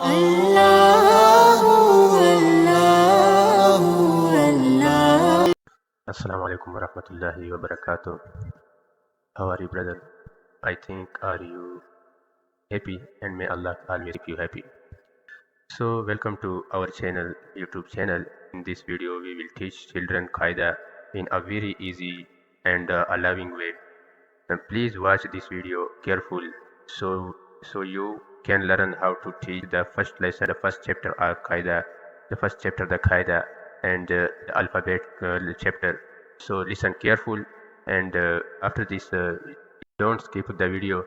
Assalamu alaikum wa rahmatullahi wa barakatuh. How are you, brother? I think, are you happy? And may Allah always keep you happy. So, welcome to our channel, YouTube channel. In this video, we will teach children Qaida in a very easy and allowing way. And please watch this video careful so you can learn how to teach the first lesson, the first chapter of Qaida, the first chapter the Qaida, and the alphabet chapter. So listen careful, and after this, don't skip the video.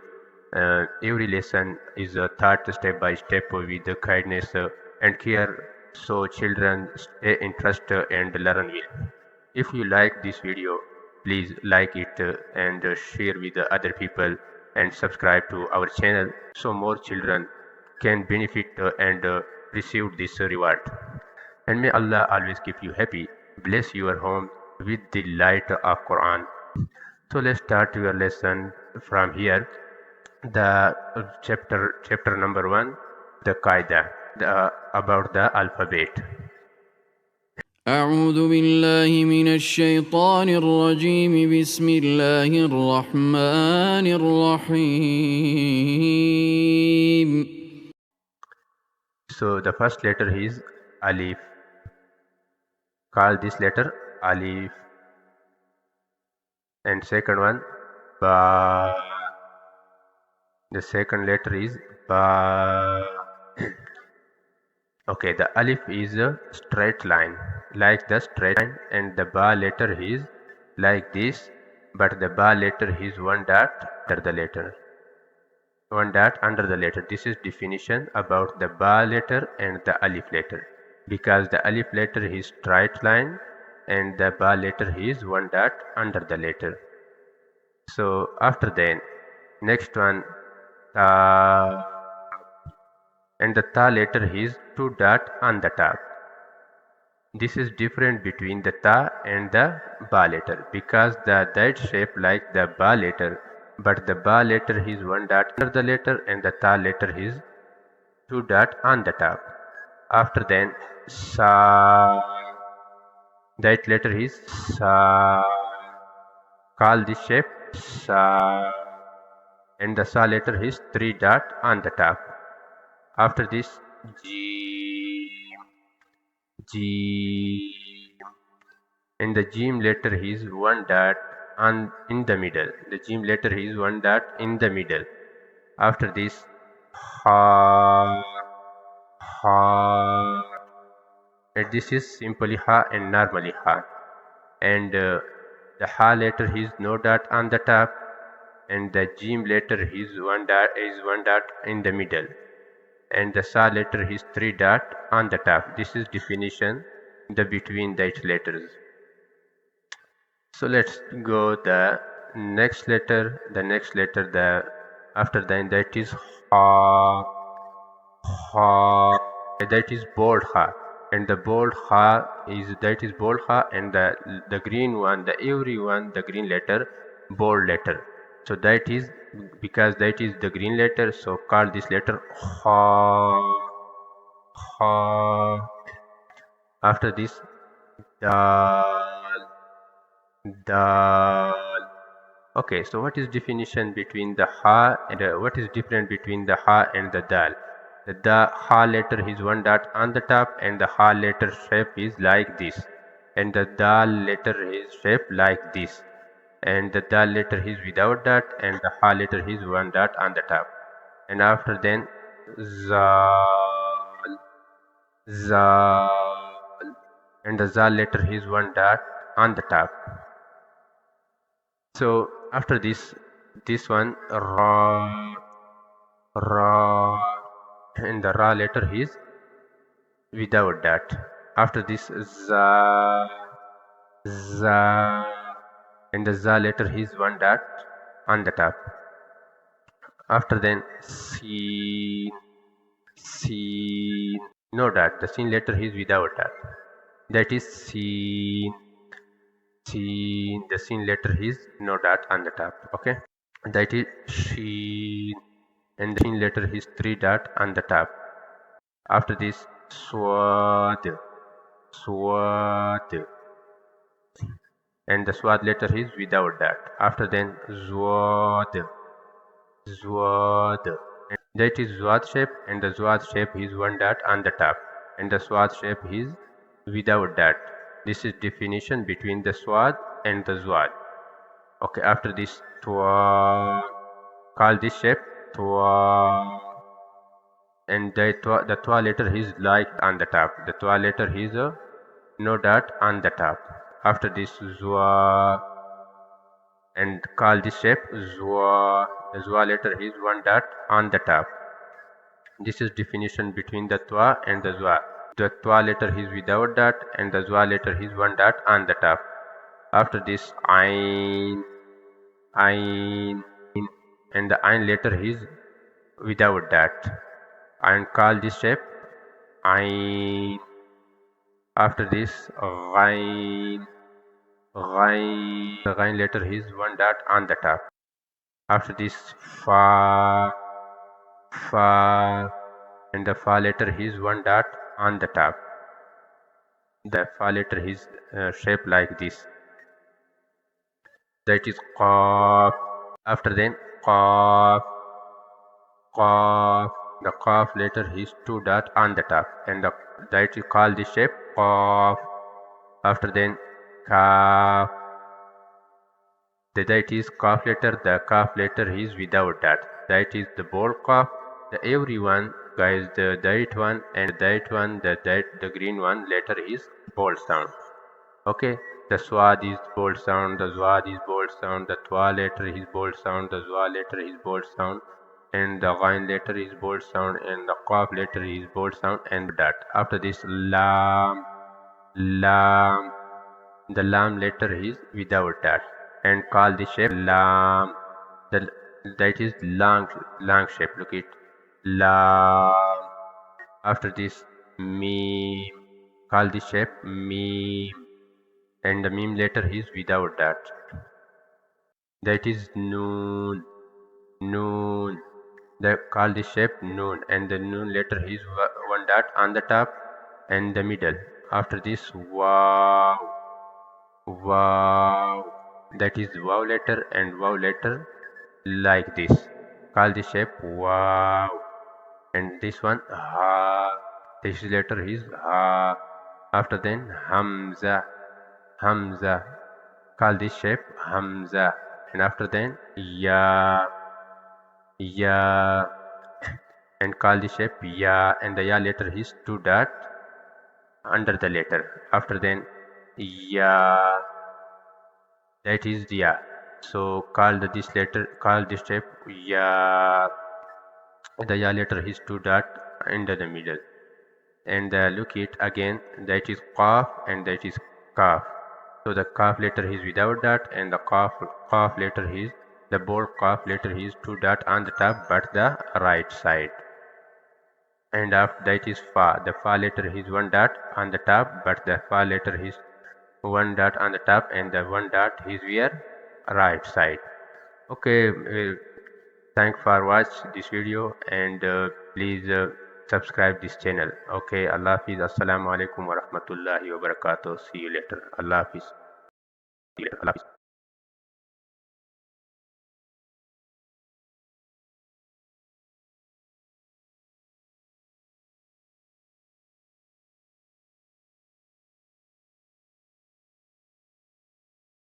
Every lesson is taught step by step with kindness and care, so children stay interested and learn well. If you like this video, please like it and share with the other people and subscribe to our channel so more children can benefit and receive this reward. And may Allah always keep you happy, bless your home with the light of Quran. So let's start your lesson from here. The chapter number 1, the Qaida, about the alphabet. أعوذ بالله من الشيطان الرجيم بسم الله الرحمن الرحيم. So the first letter is Alif. Call this letter Alif. And second one, Ba. The second letter is Ba. Okay, the Alif is a straight line, like the straight line, and the Ba letter is like this, but the Ba letter is one dot under the letter. One dot under the letter. This is definition about the Ba letter and the Alif letter, because the Alif letter is straight line and the Ba letter is one dot under the letter. So after then, next one, Ta, and the Ta letter is two dot on the top. This is different between the Ta and the Ba letter, because that shape like the Ba letter, but the Ba letter is one dot under the letter and the Ta letter is two dot on the top. After then, Sa, that letter is Sa. Call this shape Sa, and the Sa letter is three dot on the top. After this, Jim, Jim, and the Jim letter is one dot in the middle. The Jim letter is one dot in the middle. After this, Ha, Ha, and this is simply Ha and normally Ha, and the Ha letter is no dot on the top, and the Jim letter is one dot in the middle, and the Sa letter is three dot on the top. This is definition between these letters. So let's go the next letter. The next letter, after that is Ha, Ha, that is bold Ha, and the bold Ha is bold Ha, and the green one, the green letter, bold letter. So that is, because that is the green letter, so call this letter Ha, Ha. After this, Dal, Dal. Okay, so what is definition between the Ha and what is different between the Ha and the Dal? The Ha letter is one dot on the top, and the Ha letter shape is like this, and the Dal letter is shaped like this, and the Dal letter is without dot, and the Ha letter is one dot on the top. And after then, Zal, Zal, and the Zal letter is one dot on the top. So after this one, Ra, Ra, and the Ra letter is without dot. After this, Za, Za, and the Za letter is one dot on the top. After then, Sin, Sin, no dot. The Sin letter is without dot. That is Sin, Sin. The Sin letter is no dot on the top. Okay. That is Shin, and the Shin letter is three dot on the top. After this, swad, swad, and the swad letter is without that. After then, zwad, zwad. That is zwad shape, and the zwad shape is one dot on the top, and the swad shape is without that. This is definition between the swad and the zwad. Okay, after this, twa, call this shape twa, and the twa letter is like on the top. The twa letter is a no dot on the top. After this, zwa, and call this shape zwa. The zwa letter is one dot on the top. This is definition between the twa and the zwa. The twa letter is without dot, and the zwa letter is one dot on the top. After this, ain, ain, and the ain letter is without that, and call this shape ain. After this, ghain, ghain. The ghain letter is one dot on the top. After this, fa, fa, and the fa letter is one dot on the top. The fa letter is shaped like this. That is qaf. After then, qaf, qaf. The qaf letter is two dot on the top, and that is called the shape qaf. After then, kaf. That is kaf letter. The kaf letter is without that. That is the bold kaf. The everyone, guys, the that one and that one, the green one letter is bold sound. Okay, the swad is bold sound, the zwad is bold sound, the twa letter is bold sound, the zwa letter is bold sound, and the ghain letter is bold sound, and the qaf letter is bold sound, and that. After this, lam, lam. The lam letter is without that, and call the shape lam. That is long shape. Look it, lam. After this, meme. Call the shape meme, and the meme letter is without that. That is noon, noon. Call the shape noon, and the noon letter is one dot on the top and the middle. After this, wow, wow. That is wow letter and wow letter like this. Call the shape wow, and this one ha. This letter is ha. After then, hamza, hamza. Call this shape hamza, and after then, ya, ya, and call the shape ya, and the ya letter is two dot under the letter. After then, ya, that is ya. So call this shape ya. The ya letter is two dot under the middle, and look it again. That is qaf, and that is kaf. So the kaf letter is without that, and the qaf letter is the bold qaf letter is two dot on the top, but the right side. And after that is fa. The fa letter is one dot on the top, but the fa letter is one dot on the top, and the one dot is where right side. Okay, thanks for watch this video, and please subscribe this channel. Okay, Allah Hafiz. Assalamu alaikum wa rahmatullahi wa barakatuh. See you later. Allah Hafiz. See you later. Allah Hafiz.